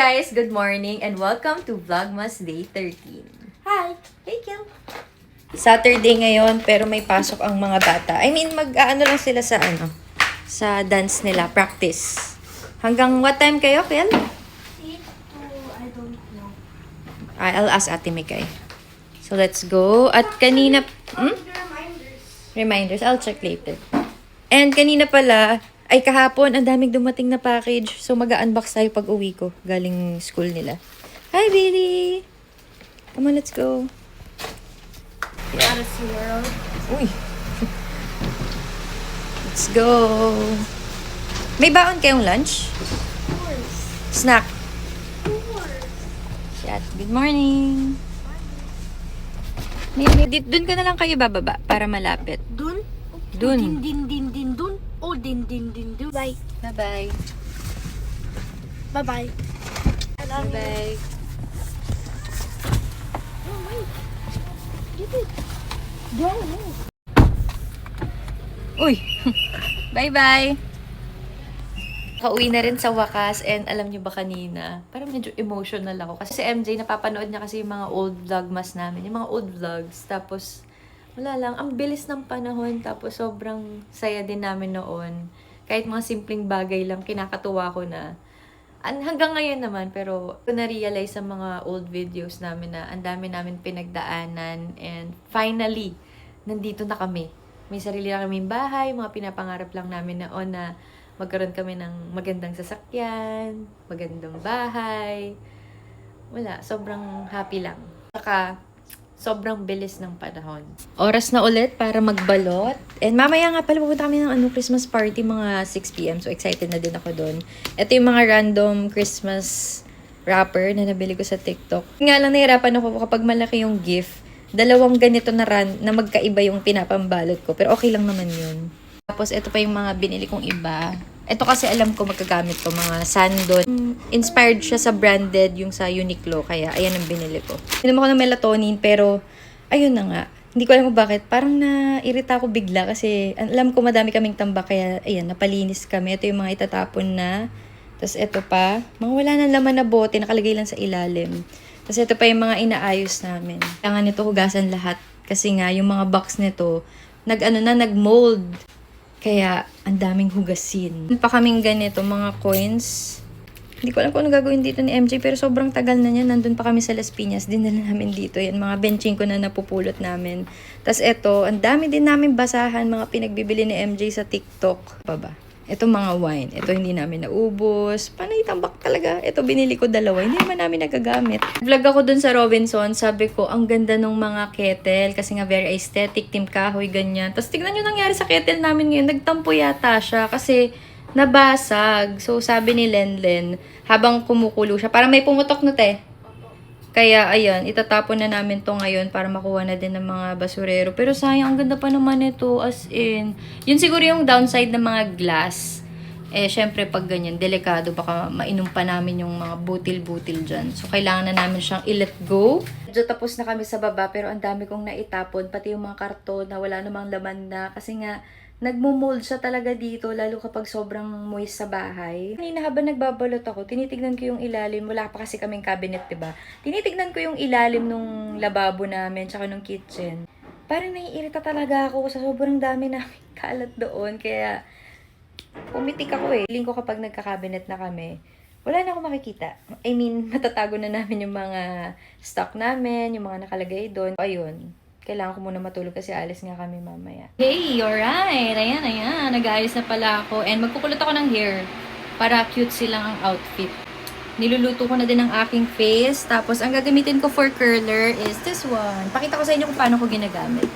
guys! Good morning and welcome to Vlogmas Day 13. Hi! Hey, Kil! Saturday ngayon, pero may pasok ang mga bata. I mean, mag-ano lang sila sa dance nila, practice. Hanggang what time kayo, Kil? 8 to, I don't know. I'll ask Ate Mikay. So, let's go. At kanina... Reminders. Reminders, I'll check later. And kanina pala, ay kahapon, ang daming dumating na package. So, mag-unbox tayo pag uwi ko. Galing school nila. Hi, Billy! Come on, let's go. Odyssey World. Uy! Let's go! May baon kayong lunch? Of course. Snack? Of course. Chat. Good morning! Doon ka na lang kayo bababa para malapit. Dun? Dun. Din, dun. Oh, din, dun. Bye. Bye-bye. Bye-bye. I love you. Bye-bye. Oh, wait. Get it. Go. Uy! Bye-bye! Kauwi na rin sa wakas and alam niyo ba kanina, parang medyo emotional ako. Kasi si MJ, napapanood niya kasi yung mga old vlogmas namin, yung mga old vlogs. Tapos, wala lang, ang bilis ng panahon. Tapos, sobrang saya din namin noon. Kahit mga simpleng bagay lang, kinakatuwa ko na. Hanggang ngayon naman, pero na-realize sa mga old videos namin na ang dami namin pinagdaanan. And finally, nandito na kami. May sarili na kaming bahay, mga pinapangarap lang namin noon na magkaroon kami ng magandang sasakyan, magandang bahay. Wala, sobrang happy lang. Saka, sobrang bilis ng panahon. Oras na ulit para magbalot. And mamaya nga pala, pupunta kami ng Christmas party, mga 6 p.m. So, excited na din ako doon. Ito yung mga random Christmas wrapper na nabili ko sa TikTok. Nga lang, nahirapan ako kapag malaki yung gift. Dalawang ganito na magkaiba yung pinapambalot ko. Pero okay lang naman yun. Tapos, ito pa yung mga binili kong iba. Ito kasi alam ko magagamit ko, mga sandon. Inspired siya sa branded, yung sa Uniqlo. Kaya, ayan ang binili ko. Inom ako ng melatonin, pero, ayun na nga. Hindi ko alam kung bakit. Parang nairita ako bigla kasi alam ko madami kaming tambak. Kaya, ayan, napalinis kami. Ito yung mga itatapon na. Tapos, ito pa. Mga wala nang laman na bote, nakalagay lang sa ilalim. Tapos, ito pa yung mga inaayos namin. Kailangan nito hugasan lahat. Kasi nga, yung mga box nito, nag-mold. Kaya, ang daming hugasin. Pa kaming ganito, mga coins. Hindi ko alam kung ano gagawin dito ni MJ, pero sobrang tagal na niya. Nandun pa kami sa Las Piñas. Dinala namin dito. Yan, mga benching ko na napupulot namin. Tapos eto, ang dami din namin basahan, mga pinagbibili ni MJ sa TikTok. Pa ba? Ito mga wine. Ito hindi namin naubos. Panay tambak talaga. Ito binili ko dalawa. Hindi naman namin nagagamit. Vlog ako dun sa Robinson. Sabi ko, ang ganda ng mga kettle. Kasi nga very aesthetic. Team kahoy, ganyan. Tapos tignan nyo nangyari sa kettle namin ngayon. Nagtampo yata siya. Kasi nabasag. So sabi ni Lenlen, habang kumukulo siya. Parang may pumutok na te. Kaya, ayan, itatapon na namin to ngayon para makuha na din ng mga basurero. Pero sayang, ang ganda pa naman ito, as in. Yun siguro yung downside ng mga glass. Eh, syempre, pag ganyan, delikado, baka mainom pa namin yung mga butil-butil dyan. So, kailangan na namin siyang i-let go. Medyo tapos na kami sa baba, pero ang dami kong naitapon. Pati yung mga karton na wala namang laman na. Kasi nga, nagmo-mold siya talaga dito, lalo kapag sobrang moist sa bahay. Kanina habang nagbabalot ako, tinitignan ko yung ilalim. Wala pa kasi kaming cabinet, diba? Tinitignan ko yung ilalim nung lababo namin, tsaka nung kitchen. Parang naiirita talaga ako sa sobrang dami namin kalat doon. Kaya, pumitik ako eh. Feeling ko kapag nagka-cabinet na kami, wala na ako makikita. I mean, matatago na namin yung mga stock namin, yung mga nakalagay doon. Ayun. Kailangan ko muna matulog kasi alis nga kami mamaya. Hey, alright! Ayan. Nag-ayos na pala ako. And magkukulot ako ng hair para cute silang ang outfit. Niluluto ko na din ang aking face. Tapos, ang gagamitin ko for curler is this one. Pakita ko sa inyo kung paano ko ginagamit.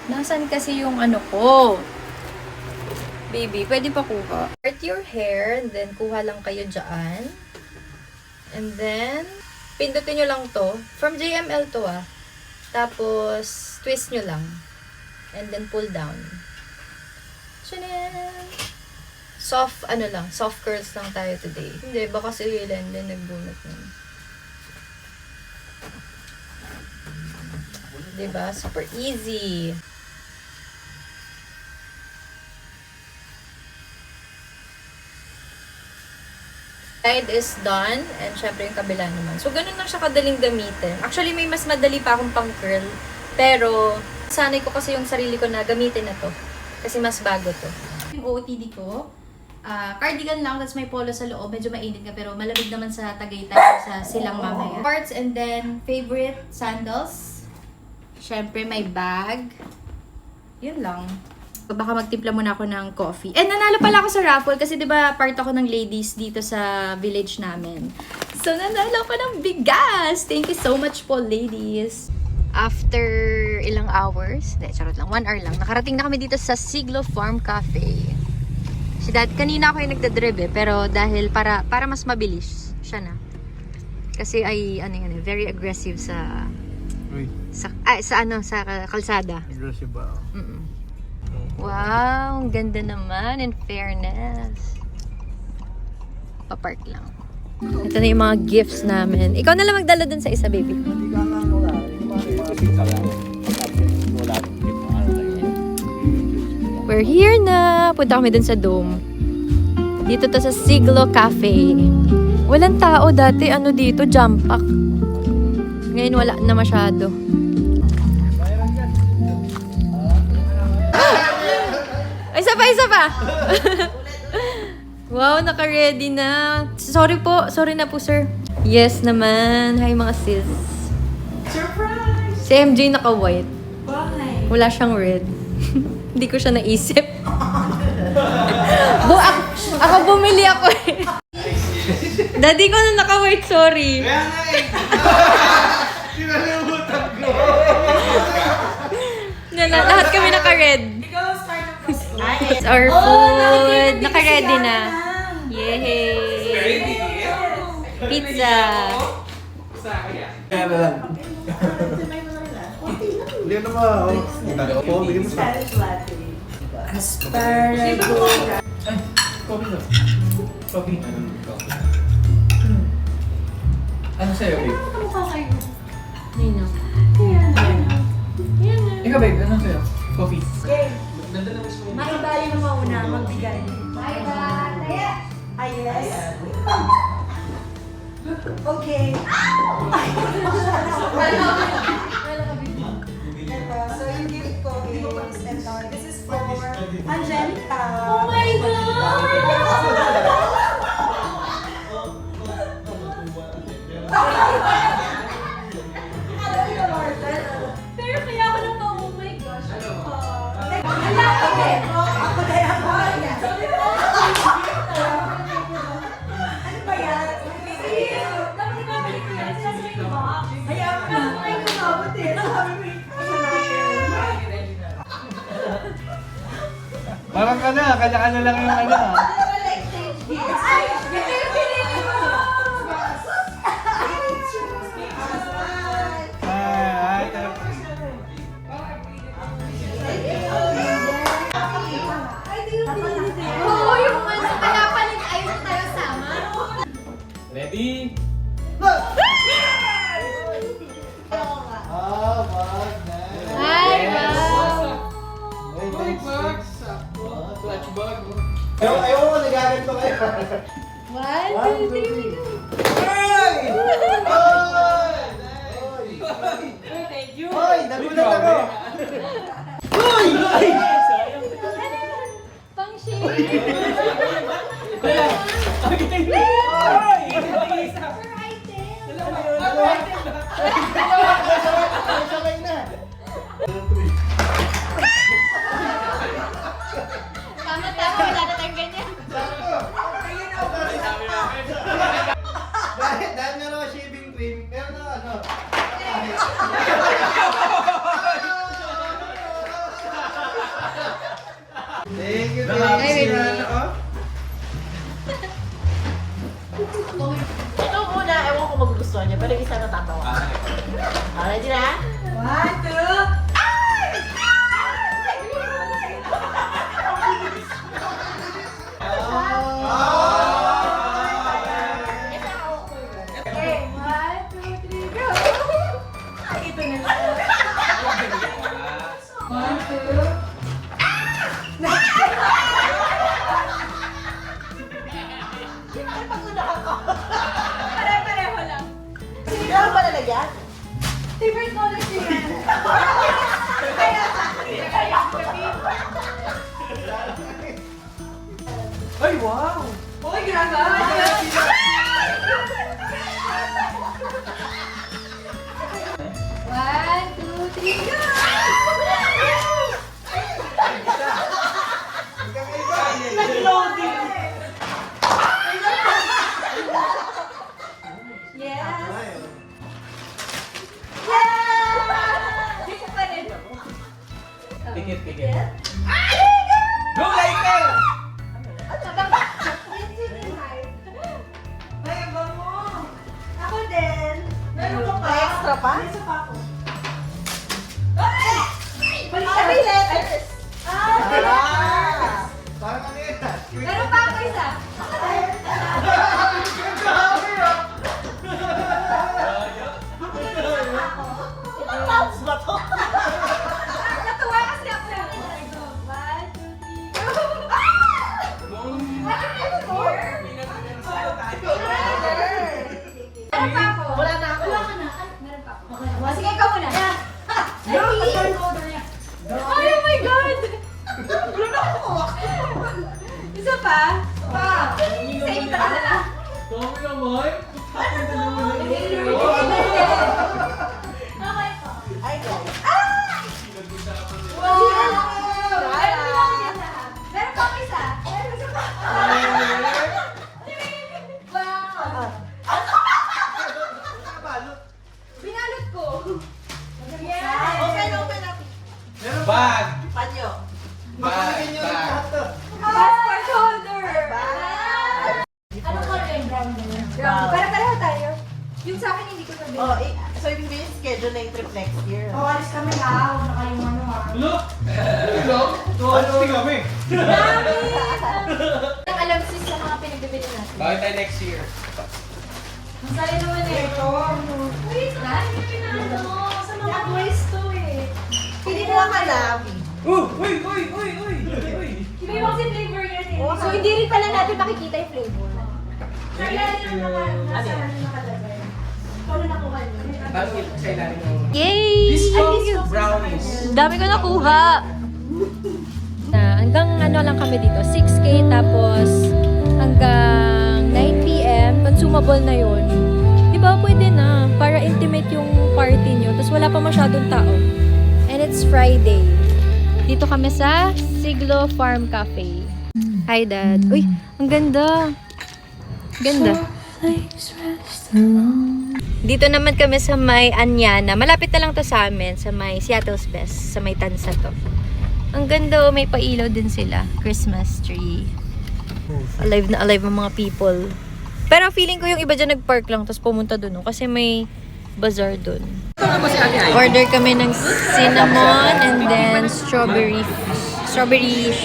Nasaan kasi yung ano ko? Baby, pwede pa kuha. Start your hair, and then kuha lang kayo dyan. And then, pindutin nyo lang to. From JML to ah. Tapos, twist nyo lang. And then, pull down. Chanel! Soft curls lang tayo today. Hindi, baka si Lenlen nagbunot nun. Diba? Super easy. Side is done, and syempre yung kabila naman. So, ganun lang siya kadaling gamitin. Actually, may mas madali pa akong pang curl, pero sanay ko kasi yung sarili ko na gamitin na to. Kasi mas bago to. Yung OOTD ko, cardigan lang, that's may polo sa loob. Medyo mainit nga, pero malamig naman sa Tagaytay sa silang mamaya. Parts, and then favorite sandals. Syempre, may bag. Yun lang. Baka magtimpla muna ako ng coffee. And nanalo pala ako sa raffle kasi 'di ba part ako ng ladies dito sa village namin. So nanalo ako ng bigas. Thank you so much po, ladies. After ilang hours, charot lang, 1 hour lang. Nakarating na kami dito sa Siglo Farm Cafe. Si Dad, kanina ako yung nagdadrive pero dahil para mas mabilis siya na. Kasi ay very aggressive sa kalsada. Aggressive ba? Wow, ang ganda naman, in fairness. Papark lang. Ito na yung mga gifts namin. Ikaw na lang magdala dun sa isa, baby. We're here na. Punta kami dun sa dome. Dito to sa Siglo Cafe. Walang tao dati. Ano dito? Jump pack. Ngayon wala na masyado. Isa pa! Wow, naka-ready na. Sorry na po, sir. Yes naman. Hi, mga sis. Surprise! Si MJ naka-white. Why? Wala siyang red. Hindi ko siya naisip. Ako bumili ako eh. Daddy ko na naka-white, sorry. Kaya nga eh! Sinalimutan ko! Lahat kami naka-red. Ikaw start ng process. It's our food. Naka-ready na. Yay! Pizza. Kaya na lang. Hindi na ba? Po, bigyan mo sa... Asparagus. Coffee na. Coffee. Ano sa'yo, babe? Nino. Ikaw, babe, ano sa'yo? Coffee. Maibali na mauna, magbigay. Ay, yes. Okay. So yung gift ko is, this is for Angelica. Oh my Pero kaya ako lang pa, oh my gosh. Hala, okay. Ako na yan. Ano ba yan? Dapat ibabalik ko yan. Sinasabi ko ba? Hayaan mo na. Ay, kumabot eh. Sabi mo Parang ka na, kanya-kanya lang yung ano ah. Ay, ito yung pinili mo. Ay, Oo, yung ano, kaya pala ayos tayo sama. Ready? Hi, wow! Clutch bag. Ayaw ko, nagagamit ko kayo. 1, 2, 3, Thank you. Hoy, nagulat ako. Hoy! pang shade. Sabay na. Tama, wala na tayong ganyan. Dahil meron ako shaving cream, meron na ano. Thank you, thank you. Ito muna, ewan ko magugustuhan niya, pero isa natatawa. Ready na? 1, 2. Okay, 1, 2, 3, go! Ito na lang. 1, 2. Ay, paguna ako. yan. Favorite color ko yan. Ay, wow! Uy, grabe. One, two, three, go! Yes. Yeah! Dito pa rin. Pikit, pikit. Go, Laker! May iba mo. Ako din. Meron ka pa? May extra pa? May isa pa ako. Ay! Balik letters. Ah! Parang ano yan? Meron pa ako isa. Ilang rounds ba to? Natuwa kasi ako. One, two, three, go. Meron pa ako. Wala na ako. Wala ka na. Ay, meron pa ako. Sige, ikaw muna. Ay, oh my God! Isa pa? Wow! Sa inyo talaga na. Dami naman. Okay po. Ay, guys. Wow! Meron pa ako isa. Meron isa pa. Wow! Binalot ko. Yes! Open, open natin. Bag! Panyo. Bag! Bag! Passport holder! Bag. Anong color yung brown na yun? Brown. Para-pareho tayo. Yung sa akin hindi ko sabihin. Oh, so ibig sabihin schedule na yung trip next year. Oh, alis kami ha. Huwag na kayong ano ha. Look! Look! Ano kami? Ang alam sis sa mga pinagbibili natin. Bakit tayo next year? Ang sali naman eh. Ito. Wait, hindi na ano. Sa mga boys to eh. Hindi mo ka na. Uy! Uy! Iba yung kasi flavor yan eh. Oo, So hindi rin pala natin makikita yung flavor. Sa ilalim ng nasa ano nakalagay. Ikaw na nakuha niyo. Bakit sa ilalim ng... Yay! Brownies. Dami ko nakuha. Hanggang ano lang kami dito, 6K tapos hanggang 9 PM, consumable na yun. Di ba pwede na para intimate yung party nyo, tapos wala pa masyadong tao. And it's Friday. Dito kami sa Siglo Farm Cafe. Hi, Dad. Uy, ang ganda. Ganda. Dito naman kami sa may Anyana. Malapit na lang to sa amin, sa may Seattle's Best, sa may Tansa to. Ang ganda, may pailaw din sila. Christmas tree. Alive na alive ang mga people. Pero feeling ko yung iba dyan nag-park lang, tapos pumunta dun, no? Kasi may bazaar dun. Order kami ng cinnamon and then strawberry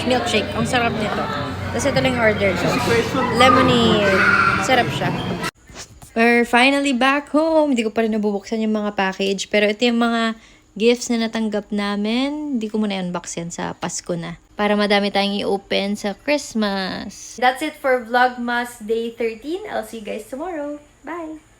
milkshake. Ang sarap nito. Tapos ito lang yung order ko. Lemonade. Sarap siya. We're finally back home. Hindi ko pa rin nabubuksan yung mga package. Pero ito yung mga gifts na natanggap namin. Hindi ko muna unbox yan sa Pasko na. Para madami tayong i-open sa Christmas. That's it for Vlogmas Day 13. I'll see you guys tomorrow. Bye!